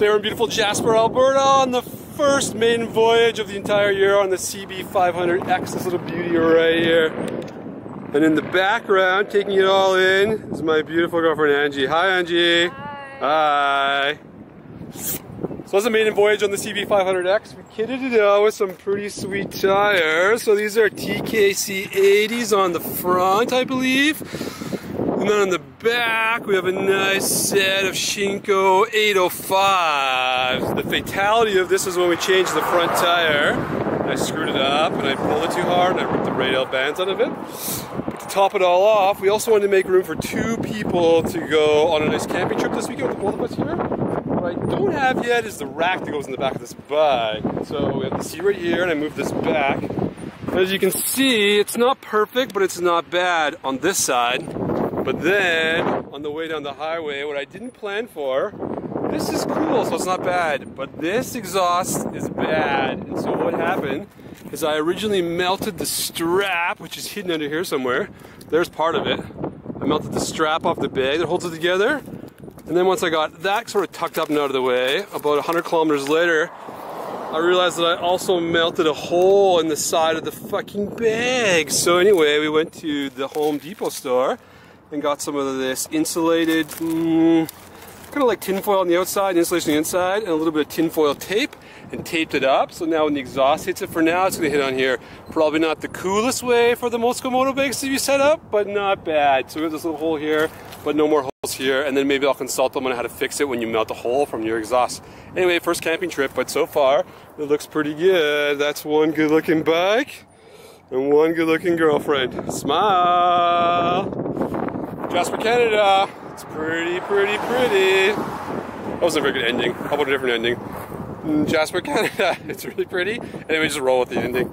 Today we're in beautiful Jasper, Alberta on the first maiden voyage of the entire year on the CB500X, this little beauty right here. And in the background, taking it all in, is my beautiful girlfriend Angie. Hi Angie. Hi. So that's a maiden voyage on the CB500X. We kitted it out with some pretty sweet tires. So these are TKC 80s on the front, I believe. And then on the back, we have a nice set of Shinko 805s. The fatality of this is when we changed the front tire. I screwed it up and I pulled it too hard and I ripped the radial bands out of it. But to top it all off, we also wanted to make room for 2 people to go on a nice camping trip this weekend with both of us here. What I don't have yet is the rack that goes in the back of this bag. So we have the seat right here and I moved this back. As you can see, it's not perfect, but it's not bad on this side. But then, on the way down the highway, what I didn't plan for, this is cool, so it's not bad, but this exhaust is bad. And so what happened is I originally melted the strap, which is hidden under here somewhere. There's part of it. I melted the strap off the bag that holds it together. And then once I got that sort of tucked up and out of the way, about 100 kilometers later, I realized that I also melted a hole in the side of the fucking bag. So anyway, we went to the Home Depot store and got some of this insulated, kind of like tinfoil on the outside, insulation on the inside, and a little bit of tinfoil tape, and taped it up. So now when the exhaust hits it, for now it's going to hit on here. Probably not the coolest way for the 𝗔𝗀𝗁𝗏𝗃 bags to be set up, but not bad. So we have this little hole here, but no more holes here, and then maybe I'll consult them on how to fix it when you melt a hole from your exhaust. Anyway, first camping trip, but so far it looks pretty good. That's one good looking bike and one good looking girlfriend. Smile! Jasper, Canada. It's pretty. That wasn't a very good ending. How about a different ending? Jasper, Canada. It's really pretty. Anyway, just roll with the ending.